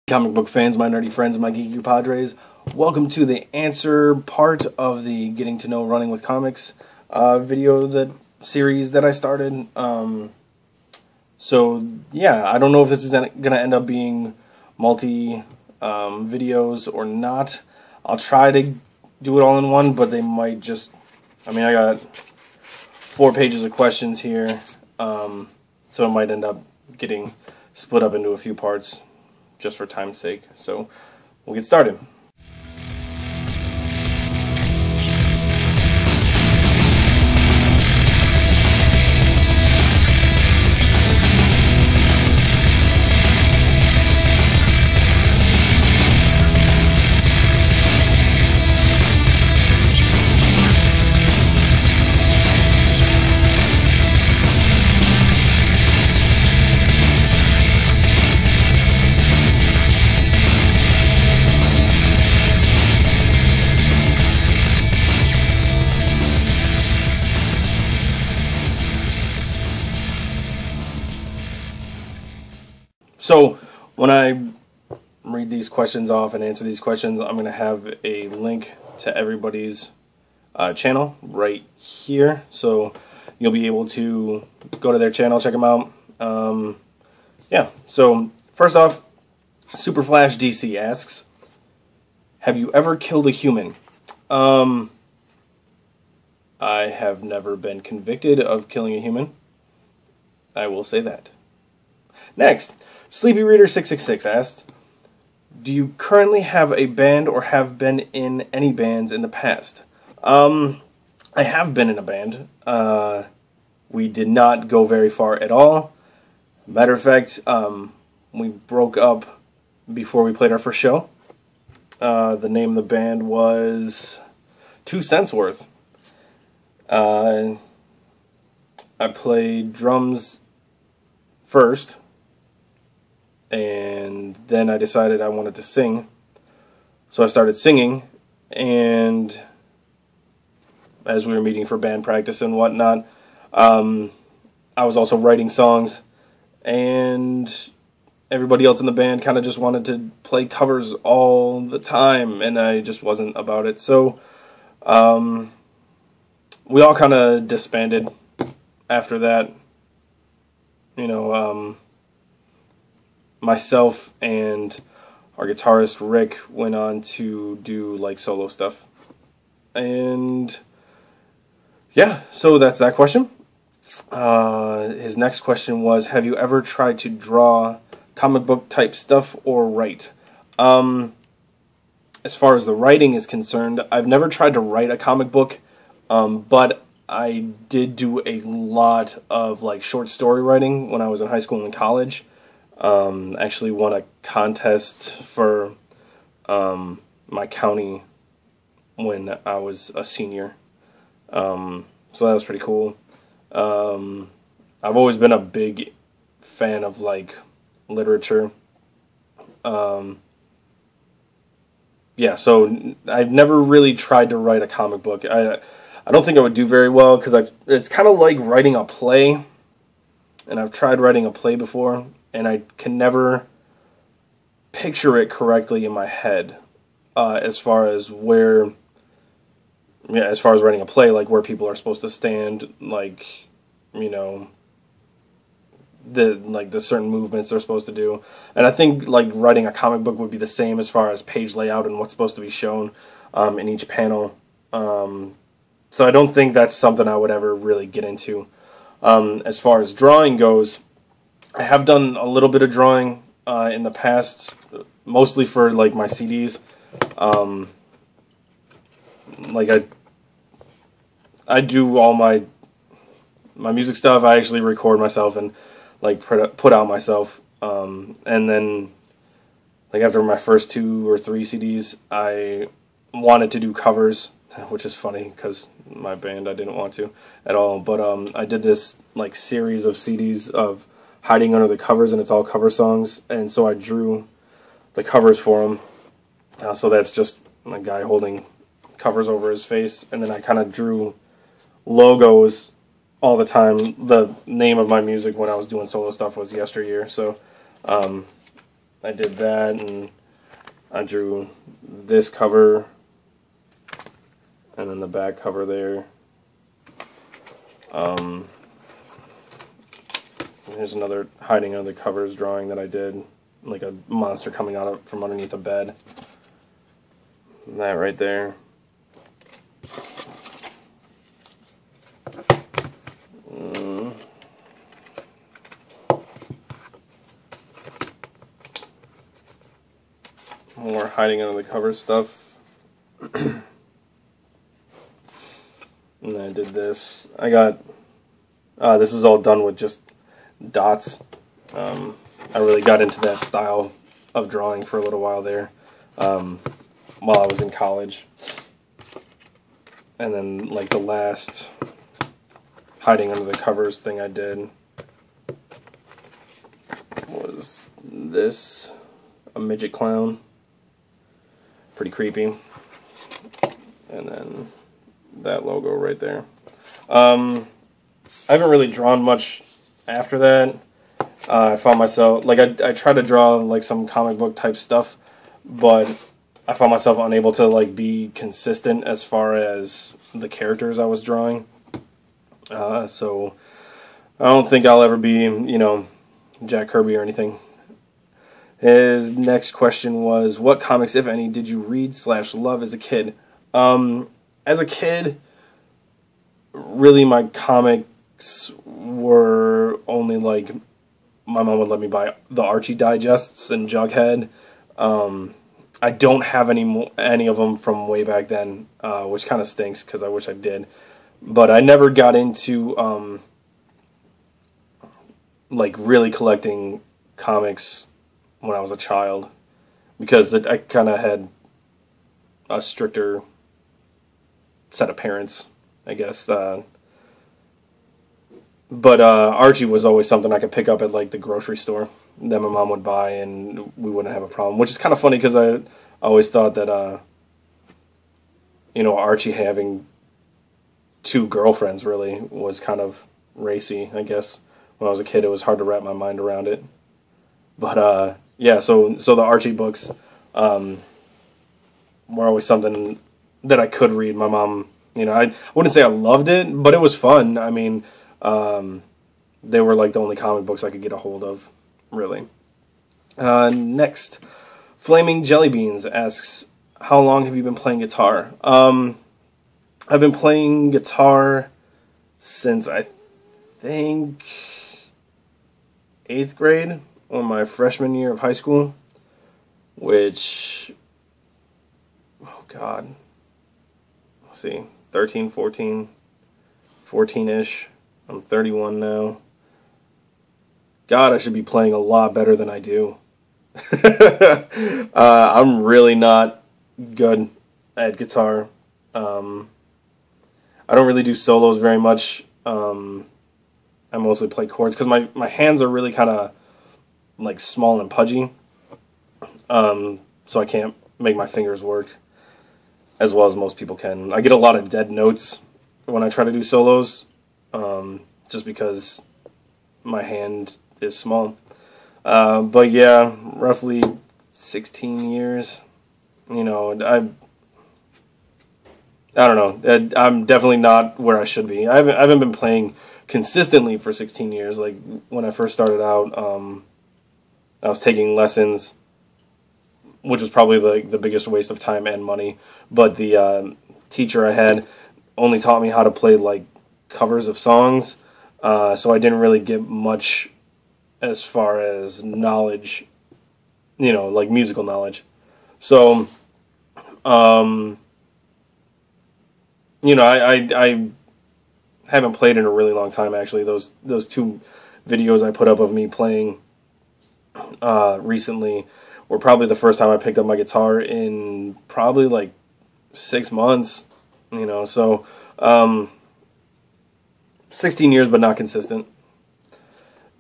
Comic book fans, my nerdy friends, my geeky padres, welcome to the answer part of the Getting to Know Running with Comics video series that I started. So yeah, I don't know if this is going to end up being multi videos or not. I'll try to do it all in one, but they might just, I got 4 pages of questions here, so it might end up getting split up into a few parts just for time's sake. So we'll get started. So when I read these questions off and answer these questions, I'm going to have a link to everybody's channel right here. So you'll be able to go to their channel, check them out. Yeah, so first off, SuperflashDC asks, have you ever killed a human? I have never been convicted of killing a human. I will say that. Next, Sleepy Reader 666 asks, do you currently have a band or have been in any bands in the past? I have been in a band. We did not go very far at all. Matter of fact, we broke up before we played our first show. The name of the band was 2 Cents Worth. I played drums first, and then I decided I wanted to sing, so I started singing, and as we were meeting for band practice and whatnot, I was also writing songs, and everybody else in the band kind of just wanted to play covers all the time, and I just wasn't about it, so we all kind of disbanded after that. Myself and our guitarist Rick went on to do like solo stuff. And yeah, so that's that question. His next question was, have you ever tried to draw comic book type stuff or write? As far as the writing is concerned, I've never tried to write a comic book, but I did do a lot of like short story writing when I was in high school and college. Actually won a contest for my county when I was a senior. So that was pretty cool. I've always been a big fan of like literature. Yeah, so I've never really tried to write a comic book. I don't think I would do very well because it's kind of like writing a play, and I've tried writing a play before, and I can never picture it correctly in my head as far as writing a play, like where people are supposed to stand, like, the certain movements they're supposed to do. And I think like writing a comic book would be the same as far as page layout and what's supposed to be shown in each panel. So I don't think that's something I would ever really get into. As far as drawing goes, I have done a little bit of drawing in the past, mostly for like my CDs. Like I do all my music stuff. I actually record myself and like put out myself. And then like after my first 2 or 3 CDs, I wanted to do covers, which is funny because my band I didn't want to at all. But I did this like series of CDs of hiding under the covers, and it's all cover songs, and so I drew the covers for them. So that's just a guy holding covers over his face, and then I kind of drew logos all the time. The name of my music when I was doing solo stuff was Yesteryear, so I did that, and I drew this cover, and then the back cover there. Here's another hiding under the covers drawing that I did, like a monster coming out from underneath a bed. And that right there. More hiding under the cover stuff. And then I did this. I got, this is all done with just dots. I really got into that style of drawing for a little while there, while I was in college. And then, like, the last hiding under the covers thing I did was this, a midget clown. Pretty creepy. And then that logo right there. I haven't really drawn much after that. I found myself, like, I tried to draw like some comic book type stuff, but I found myself unable to like be consistent as far as the characters I was drawing. So I don't think I'll ever be, you know, Jack Kirby or anything. His next question was, what comics, if any, did you read / love as a kid? As a kid, really my comics were only like, my mom would let me buy the Archie digests and Jughead. I don't have any of them from way back then, which kind of stinks because I wish I did. But I never got into like really collecting comics when I was a child, because I kind of had a stricter set of parents, I guess. But Archie was always something I could pick up at like the grocery store that my mom would buy, and we wouldn't have a problem. Which is kind of funny because I always thought that you know, Archie having 2 girlfriends really was kind of racy, I guess. When I was a kid, it was hard to wrap my mind around it. But yeah, so the Archie books were always something that I could read. My mom, you know, I wouldn't say I loved it, but it was fun. I mean, they were like the only comic books I could get a hold of, really. Next, Flaming Jellybeans asks, how long have you been playing guitar? I've been playing guitar since I think 8th grade, or my freshman year of high school, which, oh god, let's see, 13, 14, 14-ish. I'm 31 now. God, I should be playing a lot better than I do. I'm really not good at guitar. I don't really do solos very much. I mostly play chords because my hands are really kind of like small and pudgy. So I can't make my fingers work as well as most people can. I get a lot of dead notes when I try to do solos, just because my hand is small. But yeah, roughly 16 years. You know, I don't know. I'm definitely not where I should be. I haven't been playing consistently for 16 years. Like when I first started out, I was taking lessons, which was probably the biggest waste of time and money. But the teacher I had only taught me how to play like covers of songs, so I didn't really get much as far as knowledge, you know, like musical knowledge. So, you know, I haven't played in a really long time, actually. Those 2 videos I put up of me playing recently were probably the first time I picked up my guitar in probably like 6 months, you know, so 16 years but not consistent.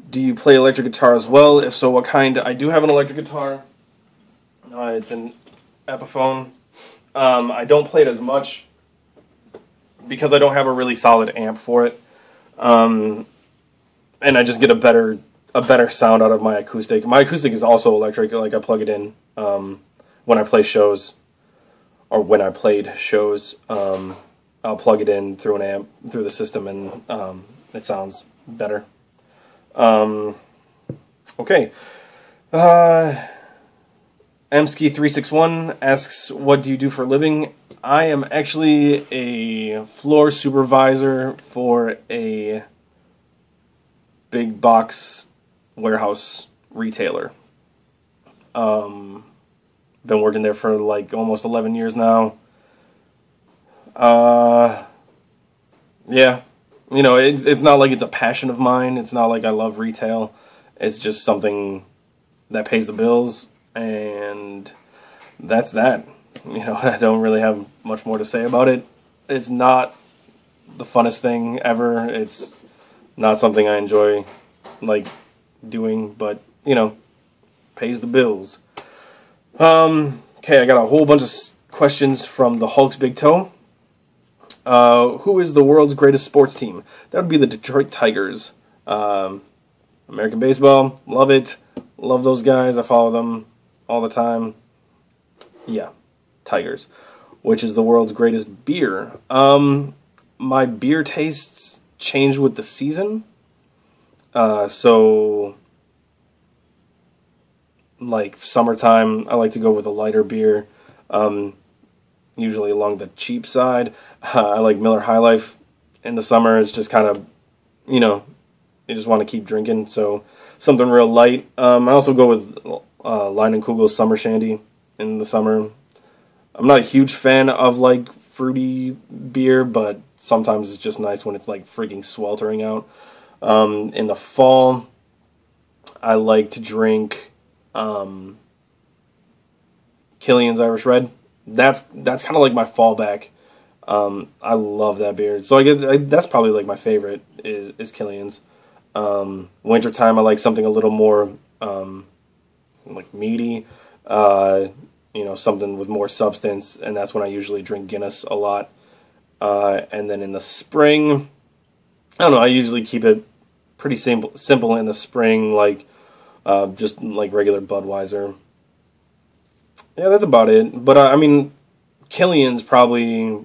Do you play electric guitar as well? If so, what kind? I do have an electric guitar. It's an Epiphone. I don't play it as much because I don't have a really solid amp for it. And I just get a better a better sound out of my acoustic. My acoustic is also electric. Like I plug it in when I play shows, or when I played shows. I'll plug it in through an amp, through the system, and it sounds better. Okay. Mski361 asks, what do you do for a living? I am actually a floor supervisor for a big box warehouse retailer. Been working there for like almost 11 years now. Yeah, you know, it's not like it's a passion of mine. It's not like I love retail. It's just something that pays the bills, and that's that. You know, I don't really have much more to say about it. It's not the funnest thing ever. It's not something I enjoy, like, doing, but, you know, pays the bills. Okay, I got a whole bunch of questions from the Hulk's Big Toe. Who is the world's greatest sports team? That would be the Detroit Tigers. American baseball, love it. Love those guys. I follow them all the time. Yeah, Tigers. Which is the world's greatest beer? My beer tastes change with the season. So, like summertime, I like to go with a lighter beer. Usually along the cheap side. I like Miller High Life in the summer. It's just kind of, you know, you just want to keep drinking. So something real light. I also go with Leinenkugel's Summer Shandy in the summer. I'm not a huge fan of like fruity beer, but sometimes it's just nice when it's like freaking sweltering out. In the fall, I like to drink Killian's Irish Red. That's kind of like my fallback. I love that beer. So that's probably like my favorite is Killian's. Wintertime, I like something a little more like meaty. You know, something with more substance, and that's when I usually drink Guinness a lot. And then in the spring, I don't know, I usually keep it pretty simple in the spring, like just like regular Budweiser. Yeah, that's about it. But I mean, Killian's probably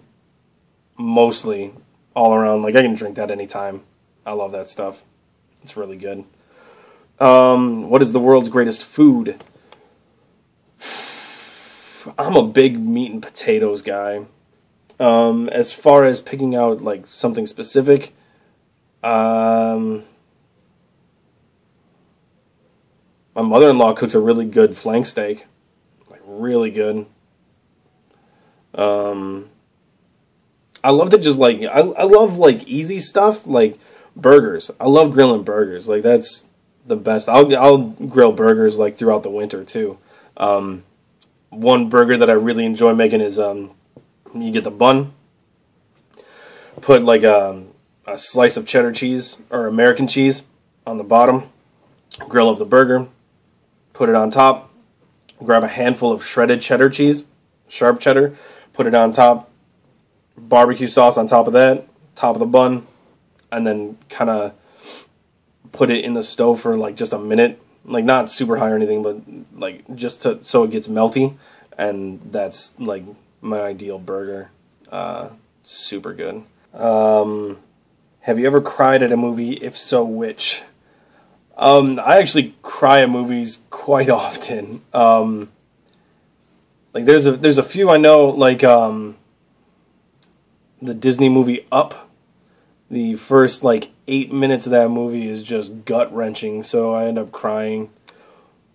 mostly all around. Like, I can drink that anytime. I love that stuff. It's really good. What is the world's greatest food? I'm a big meat and potatoes guy. As far as picking out like something specific, my mother-in-law cooks a really good flank steak. Like, really good. I love to just like, I love like easy stuff, like burgers. I love grilling burgers. Like, that's the best. I'll grill burgers like throughout the winter too. One burger that I really enjoy making is you get the bun, put like a slice of cheddar cheese or American cheese on the bottom, grill up the burger, put it on top, grab a handful of shredded cheddar cheese, sharp cheddar, put it on top, barbecue sauce on top of that, top of the bun, and then kind of put it in the stove for like just a minute, like not super high or anything, but like just so it gets melty, and that's like my ideal burger. Super good. Have you ever cried at a movie? If so, which? I actually cry at movies quite often. Like there's a few I know, like the Disney movie Up. The first like 8 minutes of that movie is just gut-wrenching, so I end up crying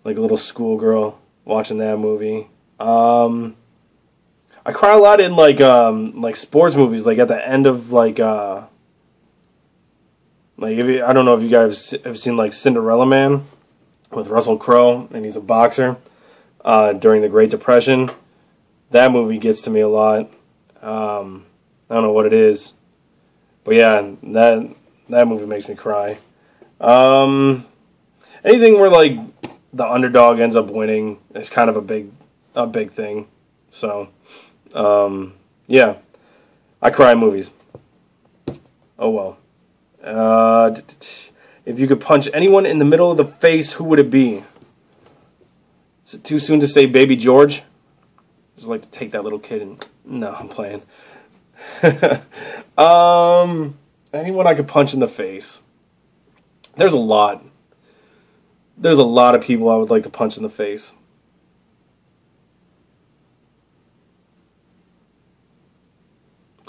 like a little schoolgirl watching that movie. I cry a lot in like sports movies, like at the end of like I don't know if you guys have seen like Cinderella Man with Russell Crowe, and he's a boxer during the Great Depression. That movie gets to me a lot. I don't know what it is, but yeah, that movie makes me cry. Anything where like the underdog ends up winning is kind of a big thing. So yeah, I cry in movies. Oh well. If you could punch anyone in the middle of the face, who would it be? Is it too soon to say Baby George? Just like to take that little kid and... No, I'm playing. Anyone I could punch in the face. There's a lot. There's a lot of people I would like to punch in the face.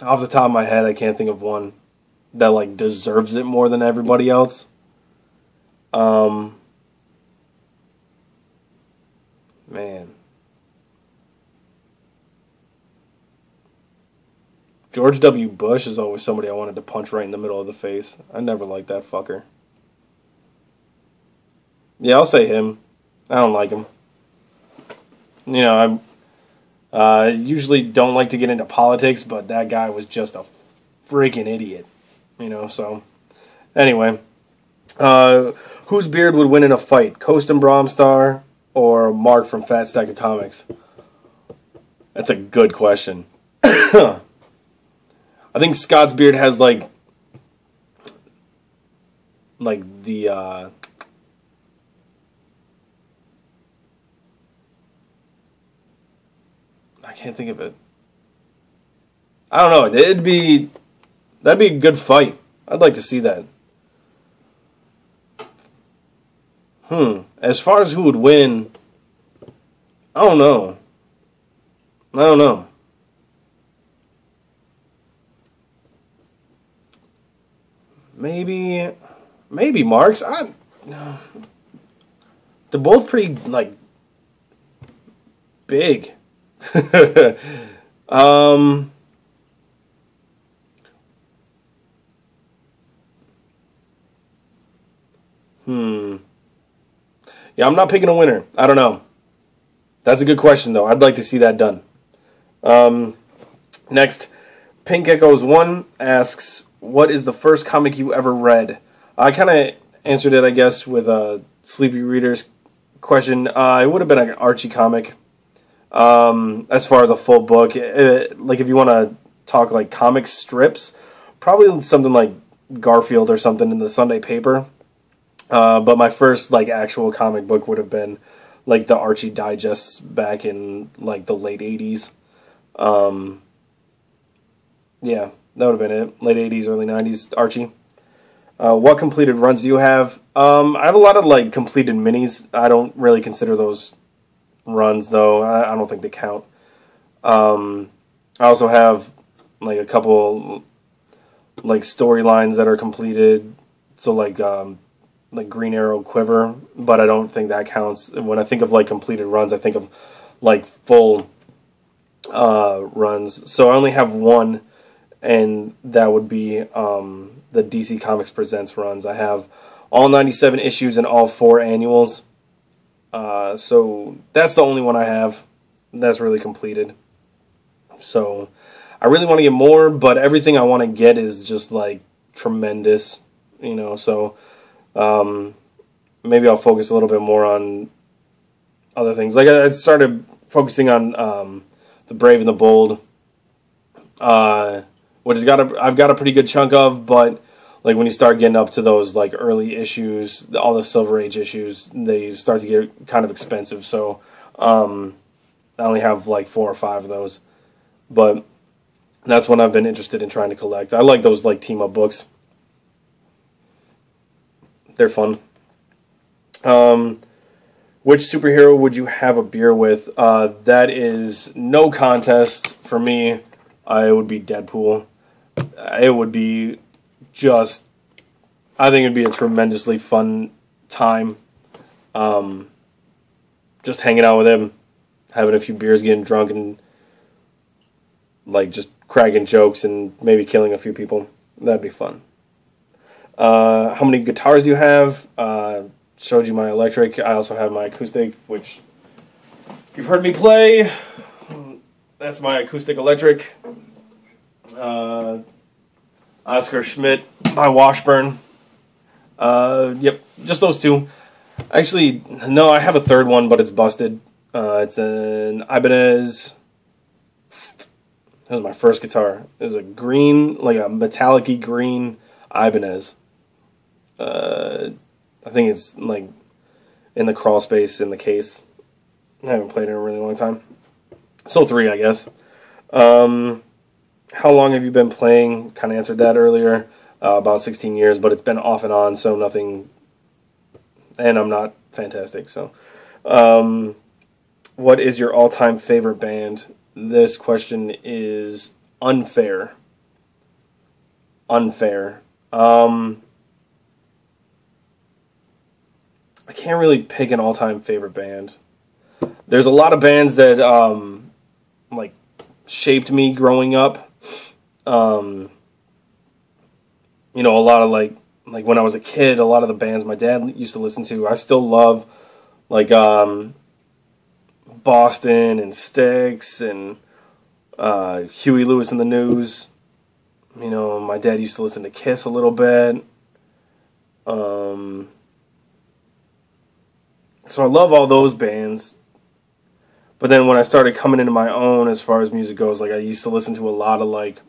Off the top of my head, I can't think of one that like deserves it more than everybody else. Man. George W. Bush is always somebody I wanted to punch right in the middle of the face. I never liked that fucker. Yeah, I'll say him. I don't like him. You know, I usually don't like to get into politics, but that guy was just a freaking idiot. You know, so... Anyway. Whose beard would win in a fight? Coast and Bromstar or Mark from Fat Stack of Comics? That's a good question. I think Scott's beard has like the I can't think of it. I don't know. That'd be a good fight. I'd like to see that. As far as who would win, I don't know. Maybe Marks. They're both pretty like big. Yeah, I'm not picking a winner. I don't know. That's a good question, though. I'd like to see that done. Next, Pink Echoes 1 asks, what is the first comic you ever read? I kind of answered it, I guess, with a Sleepy Reader's question. It would have been an Archie comic. As far as a full book. Like, if you want to talk, like, comic strips, probably something like Garfield or something in the Sunday paper. But my first, like, actual comic book would have been, like, the Archie Digests back in, like, the late 80s. Yeah, that would have been it. Late 80s, early 90s, Archie. What completed runs do you have? I have a lot of, like, completed minis. I don't really consider those runs, though. I don't think they count. I also have, like, a couple, like, storylines that are completed. So, like Green Arrow Quiver, but I don't think that counts. When I think of like completed runs, I think of like full runs. So I only have one, and that would be the DC Comics Presents runs. I have all 97 issues and all 4 annuals. So that's the only one I have that's really completed. So I really want to get more, but everything I want to get is just like tremendous, you know, so maybe I'll focus a little bit more on other things. Like I started focusing on The Brave and the Bold, which I've got a pretty good chunk of, but like when you start getting up to those like early issues, all the Silver Age issues, they start to get kind of expensive. So I only have like 4 or 5 of those, but that's when I've been interested in trying to collect. I like those like team up books. They're fun. Which superhero would you have a beer with? That is no contest for me. It would be Deadpool. It would be just... I think it would be a tremendously fun time. Just hanging out with him, having a few beers, getting drunk, and like just cracking jokes and maybe killing a few people. That'd be fun. How many guitars do you have? Showed you my electric. I also have my acoustic, which you've heard me play. That's my acoustic electric. Oscar Schmidt by Washburn. Yep, just those 2. Actually, no, I have a third one, but it's busted. It's an Ibanez. That was my first guitar. It was a green, like a metallic-y green Ibanez. I think it's like in the crawl space in the case. I haven't played it in a really long time. Soul 3, I guess. How long have you been playing? Kind of answered that earlier. About 16 years, but it's been off and on, so nothing. And I'm not fantastic, so. What is your all-time favorite band? This question is unfair. Unfair. I can't really pick an all-time favorite band. There's a lot of bands that like shaped me growing up. You know, a lot of like when I was a kid, a lot of the bands my dad used to listen to, I still love, like Boston and Styx and Huey Lewis and the News. You know, my dad used to listen to Kiss a little bit. So I love all those bands. But then when I started coming into my own as far as music goes, like I used to listen to a lot of like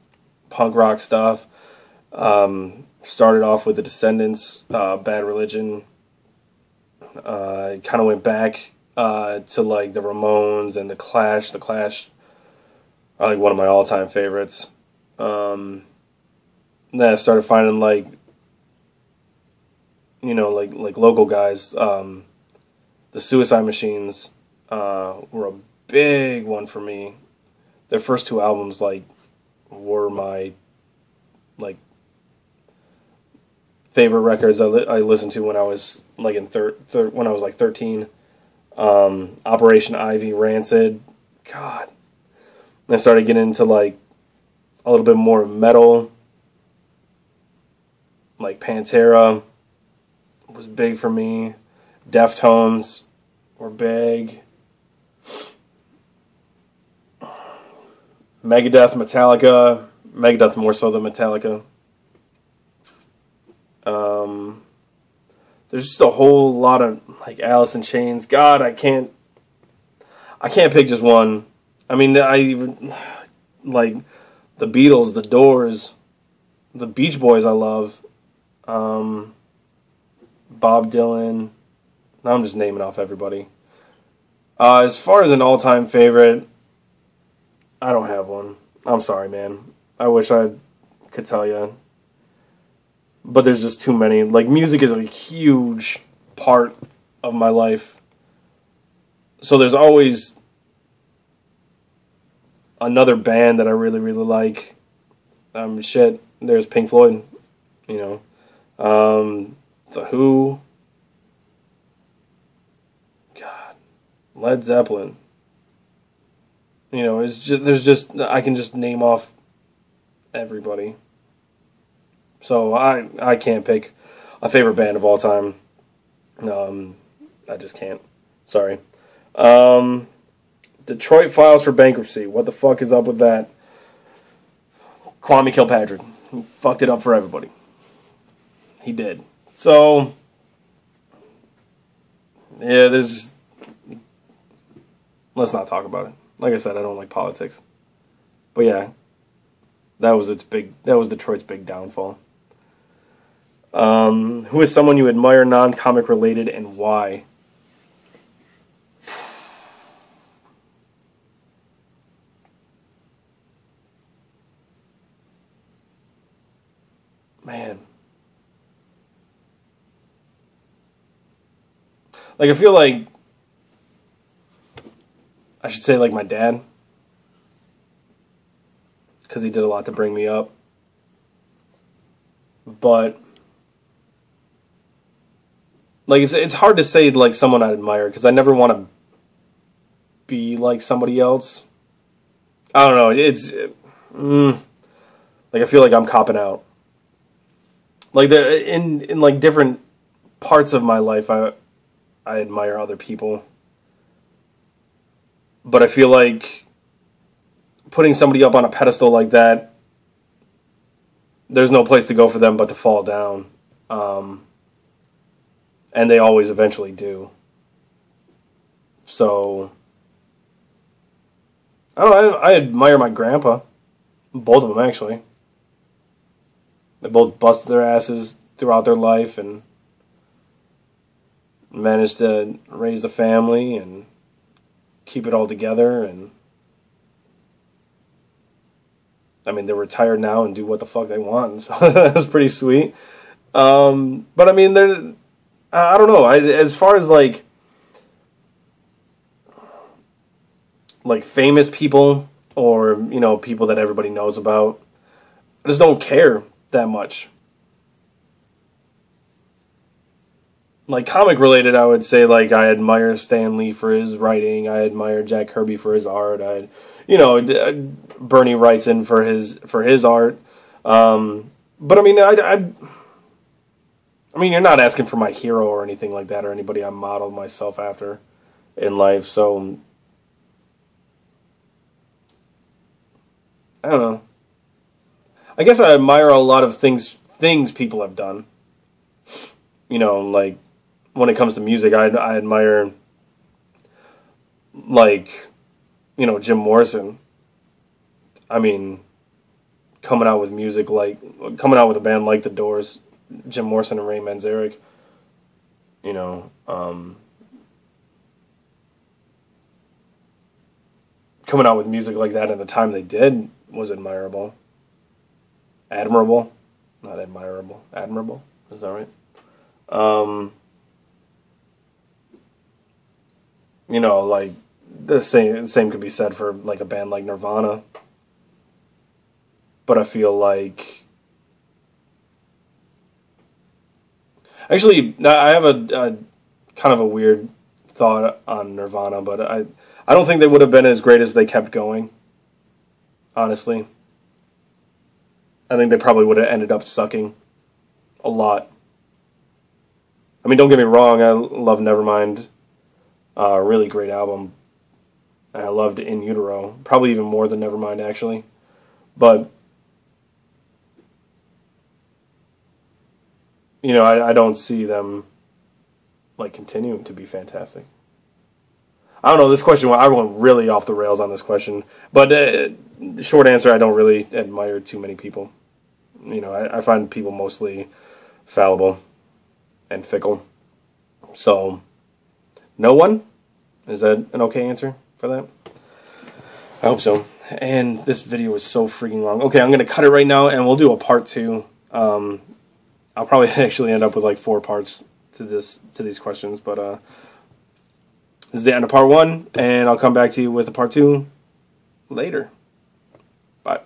punk rock stuff. Started off with the Descendants, Bad Religion. Kind of went back to like the Ramones and the Clash. The Clash are like one of my all-time favorites. Then I started finding like, you know, like local guys. The Suicide Machines were a big one for me. Their first 2 albums like were my like favorite records I listened to when I was like in when I was like 13. Operation Ivy, Rancid, God. And I started getting into like a little bit more metal, like Pantera was big for me. Deftones were big. Megadeth, Megadeth more so than Metallica. There's just a whole lot of like Alice in Chains. God, I can't pick just one. I mean, I even like the Beatles, the Doors, the Beach Boys. I love Bob Dylan. Now I'm just naming off everybody. As far as an all-time favorite, I don't have one. I'm sorry, man. I wish I could tell you. But there's just too many. Like, music is a huge part of my life. So there's always another band that I really, really like. Shit, there's Pink Floyd, you know. The Who. God. Led Zeppelin. You know, I can just name off everybody. So I can't pick a favorite band of all time. I just can't. Sorry. Detroit files for bankruptcy. What the fuck is up with that? Kwame Kilpatrick. He fucked it up for everybody. He did. So, yeah, there's... Let's not talk about it. Like I said, I don't like politics. But yeah, that was Detroit's big downfall. Who is someone you admire, non-comic related, and why? Man. Like, I feel like I should say like my dad, because he did a lot to bring me up. But like it's hard to say like someone I admire, because I never want to be like somebody else. I don't know. Like I feel like I'm copping out. Like in like different parts of my life, I admire other people. But I feel like putting somebody up on a pedestal like that, there's no place to go for them but to fall down. And they always eventually do. So, I don't know, I admire my grandpa. Both of them, actually. They both busted their asses throughout their life and managed to raise a family and keep it all together. And I mean, they're retired now and do what the fuck they want, so that's pretty sweet. But I mean, I don't know. As far as like famous people, or people that everybody knows about, I just don't care that much. Like comic related, I would say like I admire Stan Lee for his writing. I admire Jack Kirby for his art. Bernie Wrightson for his art. But I mean, I mean, you're not asking for my hero or anything like that, or anybody I model myself after in life. So I don't know. I guess I admire a lot of things people have done. Like when it comes to music, I admire like Jim Morrison. I mean, coming out with a band like The Doors, Jim Morrison and Ray Manzarek. Coming out with music like that at the time they did was admirable. Admirable. Not admirable. Admirable. Is that right? Like the same could be said for like a band like Nirvana. But I feel like actually I have a kind of a weird thought on Nirvana, but I don't think they would have been as great as they kept going. Honestly. I think they probably would have ended up sucking a lot. I mean, don't get me wrong, I love Nevermind. Really great album. And I loved In Utero. Probably even more than Nevermind, actually. But, I don't see them, like, continuing to be fantastic. I don't know, this question, I went really off the rails on this question. But, short answer, I don't really admire too many people. I find people mostly fallible and fickle. So, no one? Is that an okay answer for that? I hope so. And this video is so freaking long. Okay, I'm going to cut it right now, and we'll do a part 2. I'll probably actually end up with like 4 parts to these questions, but this is the end of part 1, and I'll come back to you with a part 2 later. Bye.